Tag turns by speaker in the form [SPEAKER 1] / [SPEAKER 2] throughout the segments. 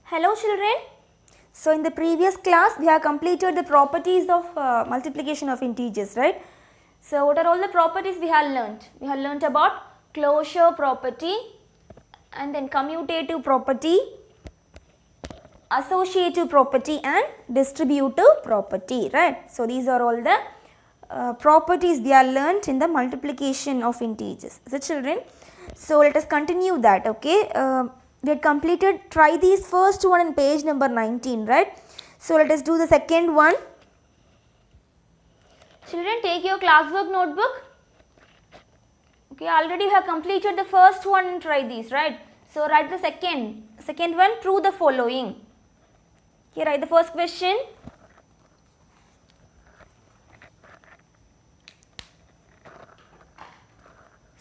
[SPEAKER 1] Hello children. So in the previous class we have completed the properties of multiplication of integers, right? So what are all the properties we have learnt? We have learnt about closure property and then commutative property, associative property and distributive property, right? So these are all the properties we are learnt in the multiplication of integers. So children, so let us continue that, okay? We had completed, try these first one in page number 19, right? So let us do the second one. Children, take your classwork notebook. Okay, already you have completed the first one and try these, right? So write the second one, prove the following. Okay, write the first question.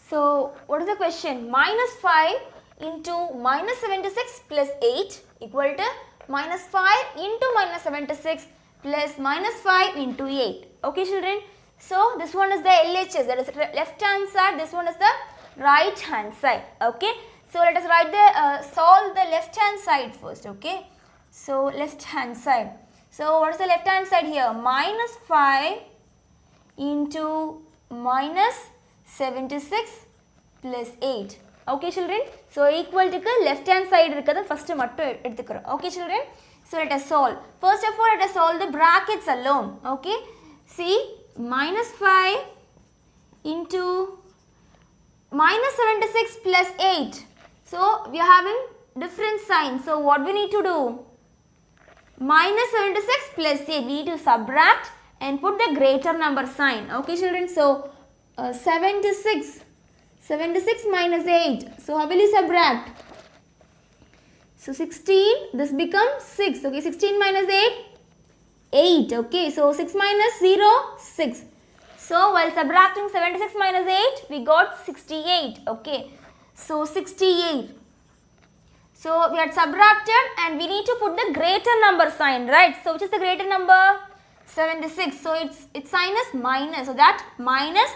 [SPEAKER 1] So what is the question? Minus 5 into minus 76 plus 8 equal to minus 5 into minus 76 plus minus 5 into 8. Okay children. So this one is the LHS, that is left hand side, this one is the right hand side. Okay. So let us write the solve the left hand side first. Okay. So left hand side. So what is the left hand side here? Minus 5 into minus 76 plus 8. Okay children. So equal to left hand side irukadha first mattu eduthukurom. Okay children. So let us solve. First of all let us solve the brackets alone. Okay. See, minus 5 into minus 76 plus 8. So we are having different signs. So what we need to do? Minus 76 plus 8. We need to subtract and put the greater number sign. Okay children. So 76 minus 8. So how will you subtract? So 16, this becomes 6. Okay, 16 minus 8, 8. Okay, so 6 minus 0, 6. So while subtracting 76 minus 8, we got 68. Okay, so 68. So we had subtracted and we need to put the greater number sign, right? So which is the greater number? 76. So its sign is minus. So that minus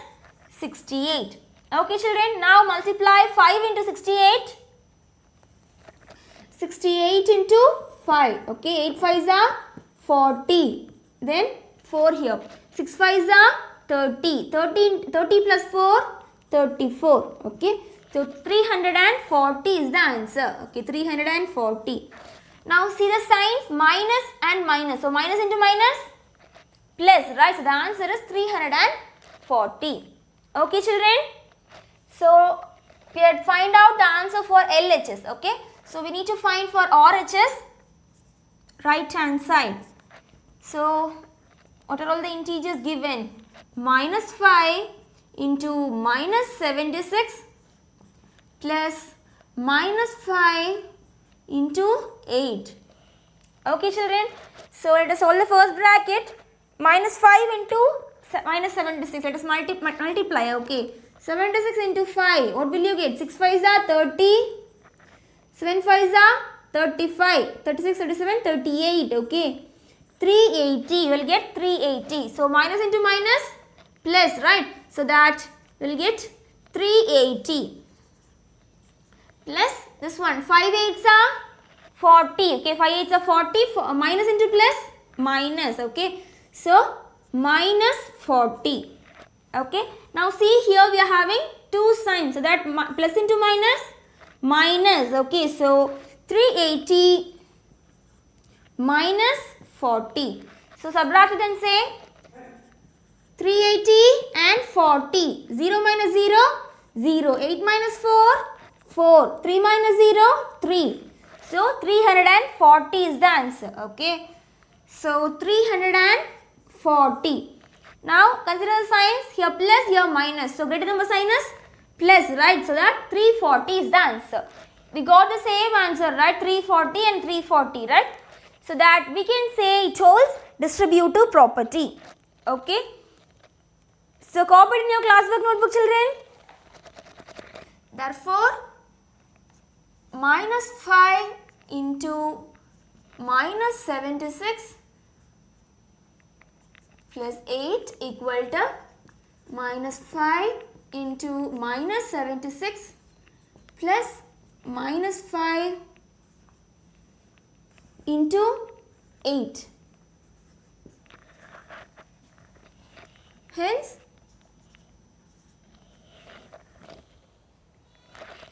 [SPEAKER 1] 68. Okay children, now multiply 5 into 68. 68 into 5. Okay, 8 5s are 40. Then 4 here. 6 5s are 30. 30 plus 4, 34. Okay, so 340 is the answer. Okay, 340. Now see the signs minus and minus. So minus into minus, plus, right? So the answer is 340. Okay children. So we had find out the answer for LHS. Okay. So we need to find for RHS, right hand side. So what are all the integers given? Minus 5 into minus 76 plus minus 5 into 8. Okay children. So let us solve the first bracket. Minus 5 into minus 76. Let us multiply. Okay. 76 into 5. What will you get? 6 5s are 30. 7 5s are 35. 36, 37, 38. Okay. 380. You will get 380. So minus into minus, plus, right? So that will get 380. Plus this one. 5 8s are 40. Okay. 5 8s are 40. Minus into plus, minus. Okay. So minus 40. Okay. Now see here we are having two signs. So that plus into minus, minus. Okay. So 380 minus 40. So subtract it and say 380 and 40. 0 minus 0, 0. 8 minus 4, 4. 3 minus 0, 3. So 340 is the answer. Okay. So 340. Now consider the signs, here plus, here minus. So greater number sign is plus, right? So that 340 is the answer. We got the same answer, right? 340 and 340, right? So that we can say it holds distributive property. Okay. So copy it in your classwork notebook children. Therefore, minus 5 into minus 76 plus 8 equal to minus 5 into minus 76 plus minus 5 into 8. Hence,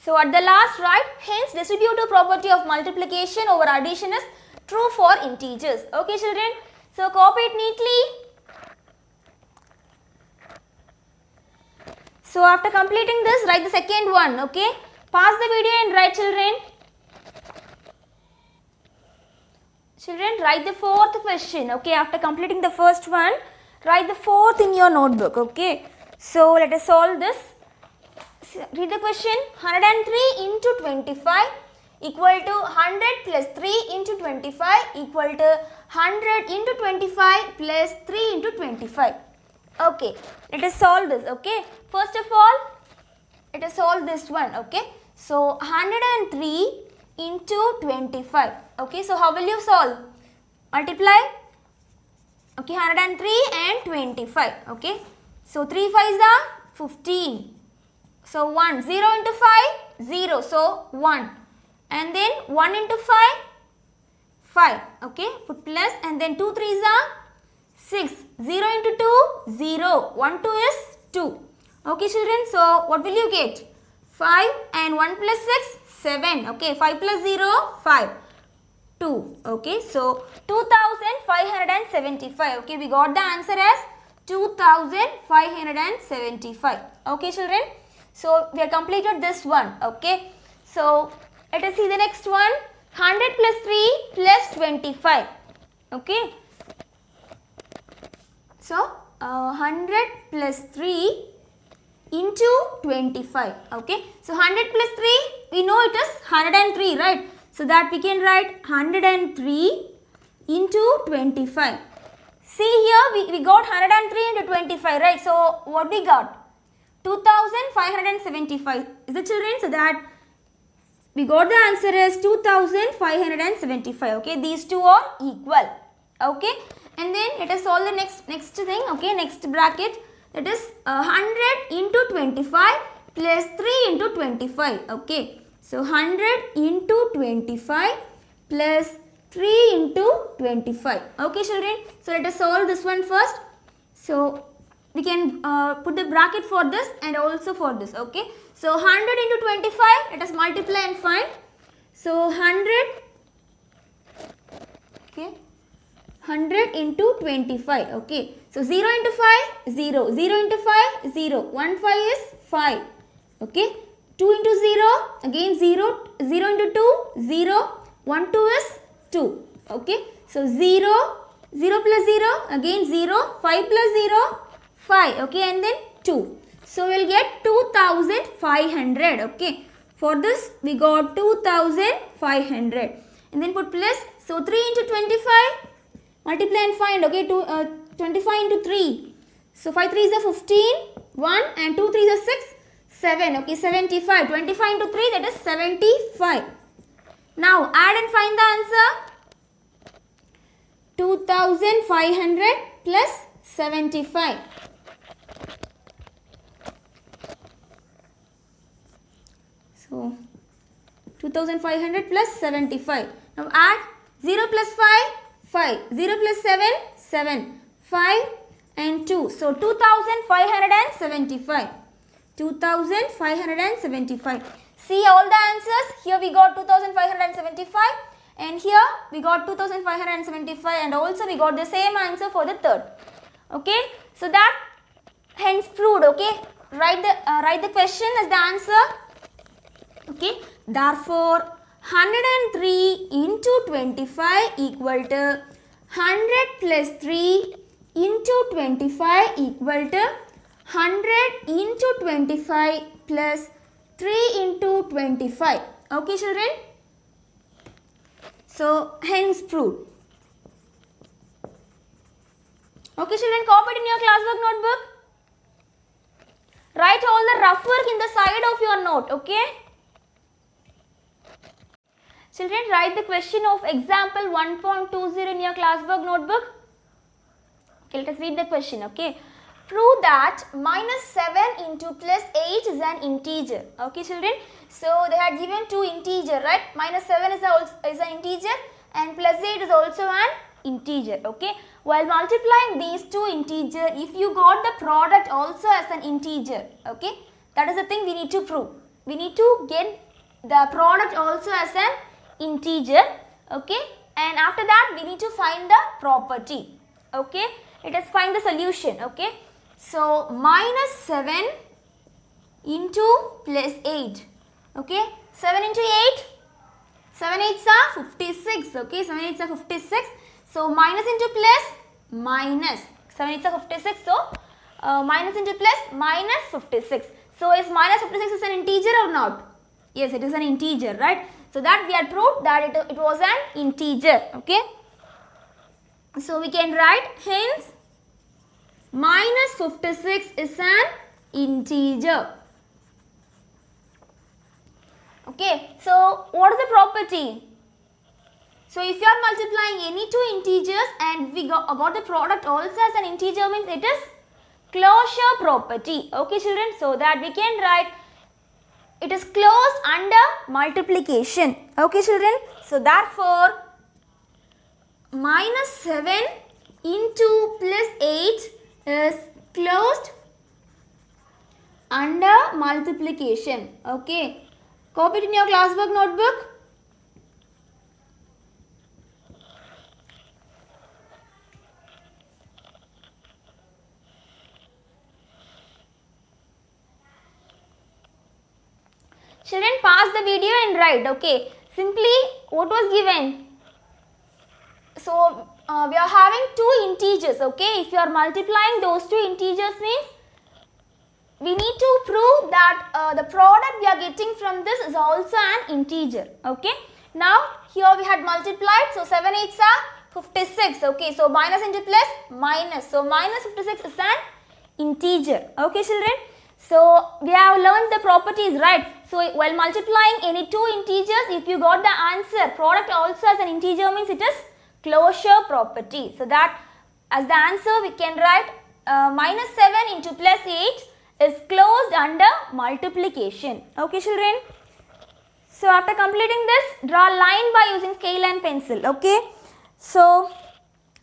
[SPEAKER 1] so at the last write, hence distributive property of multiplication over addition is true for integers. Okay children, so copy it neatly. So after completing this, write the second one, okay. Pause the video and write children. Children, write the fourth question, okay. After completing the first one, write the fourth in your notebook, okay. So let us solve this. Read the question. 103 into 25 equal to 100 plus 3 into 25 equal to 100 into 25 plus 3 into 25. Okay, let us solve this, okay. First of all, let us solve this one, okay. So 103 into 25, okay. So how will you solve? Multiply, okay, 103 and 25, okay. So 3 5s are 15. So 1, 0 into 5, 0, so 1. And then 1 into 5, 5, okay. Put plus and then 2 3s are 6. 0 into 2, 0. 1 2 is 2. Okay children, so what will you get? 5 and 1 plus 6, 7. Okay, 5 plus 0, 5. 2. Okay, so 2575. Okay, we got the answer as 2575. Okay children, so we have completed this one. Okay, so let us see the next one. 100 plus 3 plus 25. Okay, so 100 plus 3 into 25. Okay, so 100 plus 3, we know it is 103, right? So that we can write 103 into 25. See here, we got 103 into 25, right? So what we got? 2575. Is it children? So that we got the answer as 2575. Okay, these two are equal. Okay, and then let us solve the next thing. Okay, next bracket, that is 100 into 25 plus 3 into 25. Okay, so 100 into 25 plus 3 into 25. Okay children, so let us solve this one first. So we can put the bracket for this and also for this. Okay, so 100 into 25, let us multiply and find. So 100, okay, 100 into 25. Okay, so 0 into 5, 0, 0 into 5, 0, 1 5 is 5. Okay, 2 into 0, again 0, 0 into 2, 0, 1 2 is 2. Okay, so 0, 0 plus 0, again 0, 5 plus 0, 5. Okay, and then 2. So we will get 2500. Okay, for this we got 2500 and then put plus. So 3 into 25, multiply and find. Okay, 25 into 3. So 5 3 is a 15, 1 and 2 3 is a 6, 7. Okay, 75. 25 into 3, that is 75. Now add and find the answer. 2500 plus 75. So 2500 plus 75. Now add 0 plus 5, 5. 0 plus 7, 7. 5 and 2. So 2575. 2575. See all the answers. Here we got 2575 and here we got 2575 and also we got the same answer for the third. Okay, so that hence proved. Okay, write the question as the answer. Okay, therefore 103 into 25 equal to 100 plus 3 into 25 equal to 100 into 25 plus 3 into 25. Okay children, so hence proved. Okay children, copy it in your classwork notebook. Write all the rough work in the side of your note. Okay children, write the question of example 1.20 in your classwork notebook. Okay, let us read the question. Okay, prove that minus 7 into plus 8 is an integer. Okay children, so they had given two integer, right? Minus 7 is an integer and plus 8 is also an integer. Okay, while multiplying these two integers, if you got the product also as an integer, okay, that is the thing we need to prove. We need to get the product also as an integer, okay, and after that we need to find the property. Okay, let us find the solution. Okay, so minus 7 into plus 8. Okay, 7 into 8, 7 8s are 56. Okay, 7 8s are 56. So minus into plus minus, 7 8s are 56. So minus into plus minus 56. So is minus 56 is an integer or not? Yes, it is an integer, right? So that we had proved that it was an integer. Okay, so we can write hence minus 56 is an integer. Okay, so what is the property? So if you are multiplying any two integers and we got the product also as an integer, means it is closure property. Okay children, so that we can write it is closed under multiplication. Okay children, so therefore minus 7 into plus 8 is closed under multiplication. Okay, copy it in your classwork notebook. Children, pause the video and write. Okay, simply what was given? So we are having two integers. Okay, if you are multiplying those two integers, means we need to prove that the product we are getting from this is also an integer. Okay, now here we had multiplied, so 7 8s are 56. Okay, so minus into plus minus, so minus 56 is an integer. Okay children, so we have learned the properties, right? So while multiplying any two integers, if you got the answer product also as an integer, means it is closure property. So that as the answer we can write minus 7 into plus 8 is closed under multiplication. Okay children, so after completing this, draw a line by using scale and pencil. Okay, so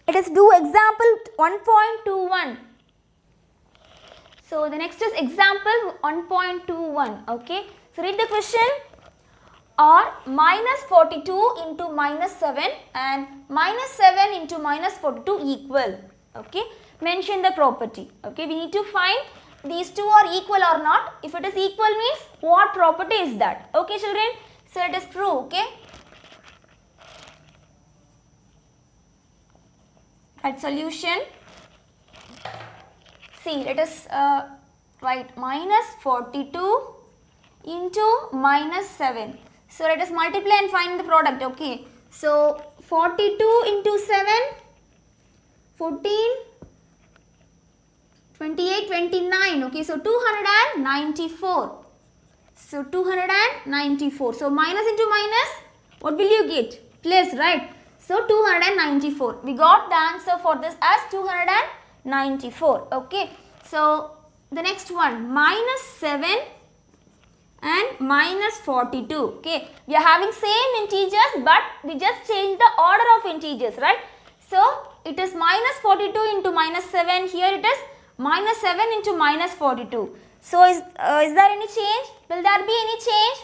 [SPEAKER 1] let us do example 1.21. So the next is example 1.21. Okay, so read the question. Are minus 42 into minus 7 and minus 7 into minus 42 equal? Okay, mention the property. Okay, we need to find these two are equal or not. If it is equal, means what property is that? Okay children, so let us prove. Okay, at solution, see, let us write minus 42 into minus 7. So let us multiply and find the product. Okay, so 42 into 7, 14, 28, 29. Okay, so 294. So 294. So minus into minus, what will you get? Plus, right? So 294. We got the answer for this as 294. Okay, so the next one, minus 7 and minus 42. Okay, we are having same integers, but we just change the order of integers, right? So it is minus 42 into minus 7. Here it is minus 7 into minus 42. So is there any change? Will there be any change?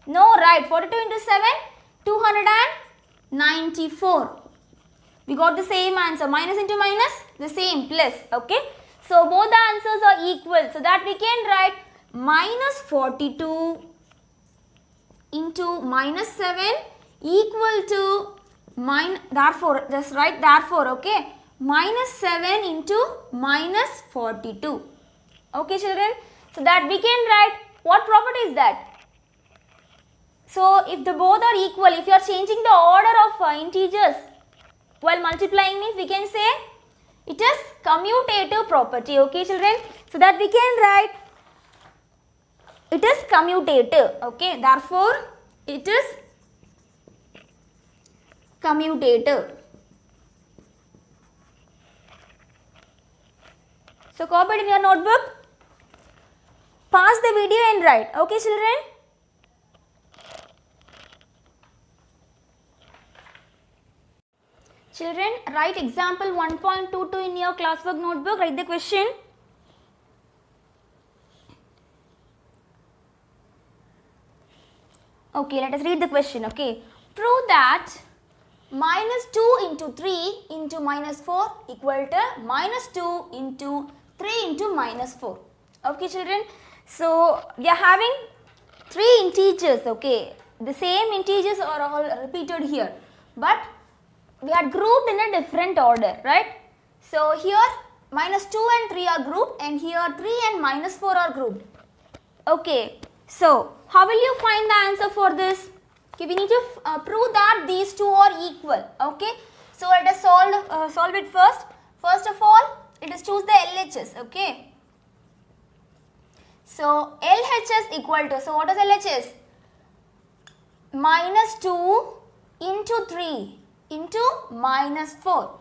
[SPEAKER 1] No, right? 42 into 7, 294. We got the same answer. Minus into minus, the same, plus. Okay, so both the answers are equal, so that we can write minus 42 into minus 7 equal to therefore just write therefore. Okay, minus 7 into minus 42. Okay children, so that we can write what property is that? So if the both are equal, if you are changing the order of integers while multiplying, means we can say it is commutative property. Okay children, so that we can write it is commutative. Okay, therefore it is commutative. So copy it in your notebook. Pause the video and write. Okay children. Children, write example 1.22 in your classwork notebook. Write the question. Okay, let us read the question. Okay, prove that minus 2 into 3 into minus 4 equal to minus 2 into 3 into minus 4. Okay, children. So, we are having 3 integers. Okay, the same integers are all repeated here, but we are grouped in a different order, right? So, here minus 2 and 3 are grouped, and here 3 and minus 4 are grouped. Okay, so how will you find the answer for this? Okay, we need to prove that these two are equal. Okay, so let us solve it first. First of all, let us choose the LHS. Okay, so LHS equal to, so what is LHS? Minus 2 into 3 into minus 4.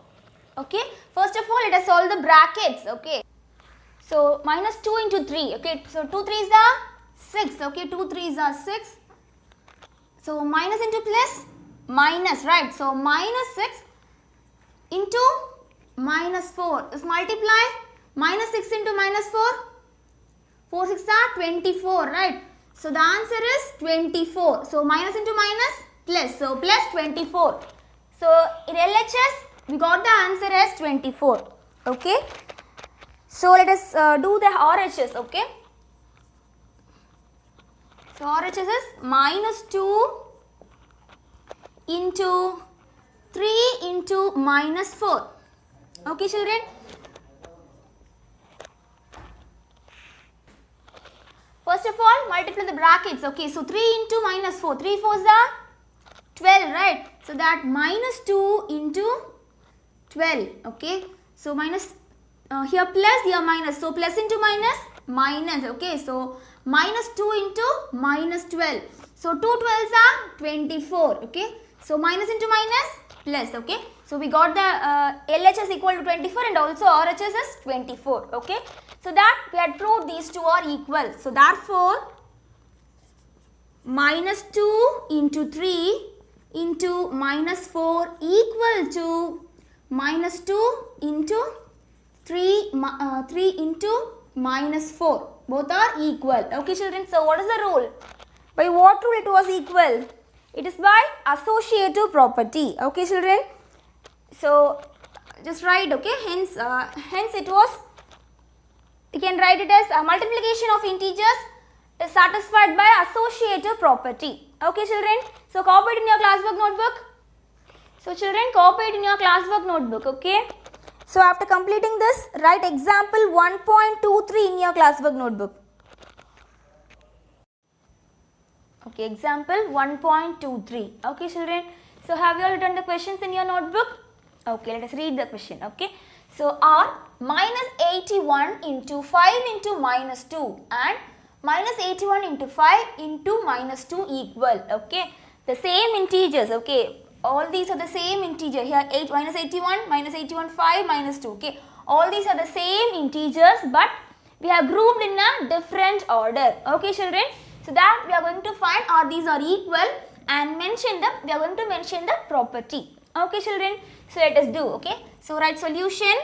[SPEAKER 1] Okay, first of all, let us solve the brackets. Okay, so minus 2 into 3. Okay, so 2 3s are 6. Okay, 2 3s are 6. So minus into plus, minus, right? So minus 6 into minus 4 is multiply. Minus 6 into minus 4. 4 6 are 24, right? So the answer is 24. So minus into minus, plus. So plus 24. So in LHS, we got the answer as 24. Okay. So let us do the RHS. Okay. So RHS is minus 2 into 3 into minus 4. Okay, children. First of all, multiply the brackets. Okay, so 3 into minus 4. 3 4s are 12, right? So that minus 2 into 12. Okay, so minus here plus, here minus. So plus into minus, minus. Okay, so minus 2 into minus 12. So 2 12s are 24. Okay, so minus into minus, plus. Okay, so we got the LHS equal to 24 and also RHS is 24. Okay, so that we had proved these two are equal. So therefore, minus 2 into 3 into minus 4 equal to minus 2 into 3 into minus 4. Both are equal. Okay, children. So what is the rule? By what rule it was equal? It is by associative property. Okay, children. So just write. Okay. Hence it was. You can write it as multiplication of integers is satisfied by associative property. Okay, children. So copy it in your classwork notebook. So children, copy it in your classwork notebook. Okay. So after completing this, write example 1.23 in your classwork notebook. Okay, example 1.23. Okay, children. So have you all written the questions in your notebook? Okay, let us read the question. Okay. So R minus 81 into 5 into minus 2 and minus 81 into 5 into minus 2 equal. Okay. The same integers. Okay. All these are the same integer. Here 8 minus 81, minus 81, 5, minus 2. Okay. All these are the same integers, but we have grouped in a different order. Okay, children. So that we are going to find are these are equal and mention them. We are going to mention the property. Okay, children. So let us do. Okay. So write solution.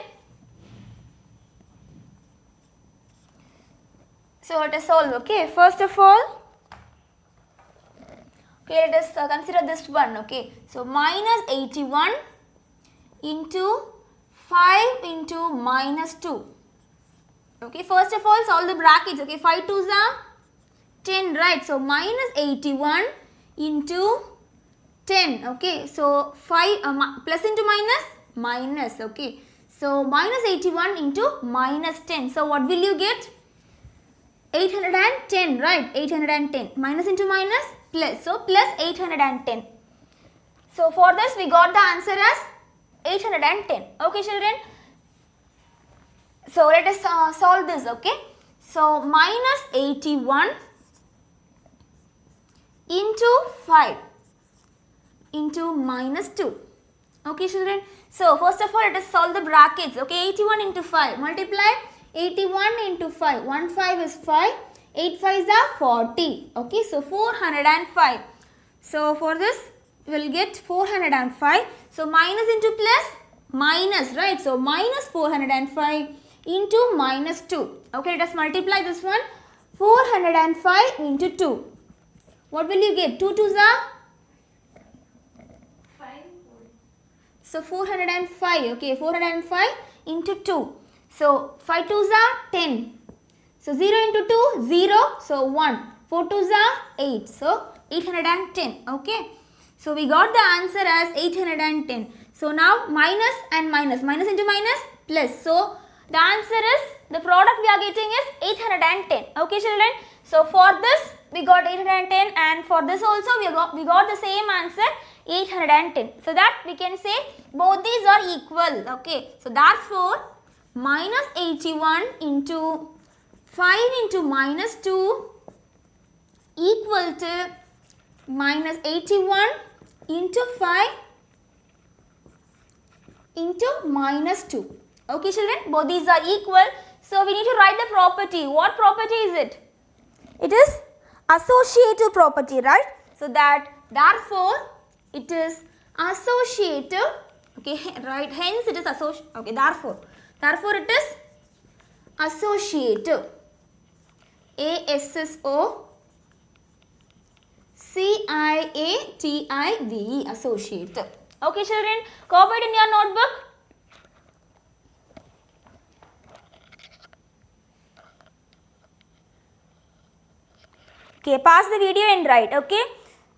[SPEAKER 1] So let us solve. Okay. First of all, okay, let us consider this one. Okay. So minus 81 into 5 into minus 2. Okay. First of all, solve the brackets. Okay. 5 2s are 10, right? So minus 81 into 10. Okay. So 5 plus into minus, minus. Okay. So minus 81 into minus 10. So what will you get? 810, right? 810. Minus into minus, plus. So plus 810. So for this we got the answer as 810. Okay, children. So let us solve this. Okay. So minus 81 into 5 into minus 2. Okay, children. So first of all, let us solve the brackets. Okay, 81 into 5. Multiply 81 into 5. 1 5 is 5. 8 5s are 40. Okay, so 405. So for this, we will get 405. So minus into plus, minus, right? So minus 405 into minus 2. Okay, let us multiply this one. 405 into 2. What will you get? 2 2s are?
[SPEAKER 2] 5.
[SPEAKER 1] So 405. Okay, 405 into 2. So 5 2s are 10. So 0 into 2, 0. So 1. 4 2s are 8. So 810. Okay. So we got the answer as 810. So now minus and minus. Minus into minus, plus. So the answer is, the product we are getting is 810. Okay children. So for this we got 810, and for this also we got the same answer, 810. So that we can say both these are equal. Okay. So therefore minus 81 into 5 into minus 2 equal to minus 81 into 5 into minus 2. Okay children, both these are equal. So we need to write the property. What property is it? It is associative property, right? So that therefore it is associative. Okay, right, hence it is associative. Okay, therefore it is associative. ASSOCIATIVE, associative. Okay children, copy it in your notebook. Okay, pause the video and write. Okay,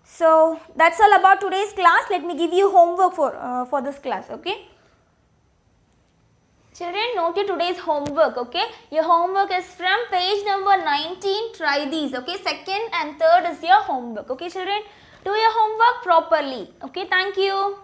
[SPEAKER 1] so that's all about today's class. Let me give you homework for this class. Okay, children, note your today's homework. Okay, your homework is from page number 19. Try these. Okay, second and third is your homework. Okay children, do your homework properly. Okay, thank you.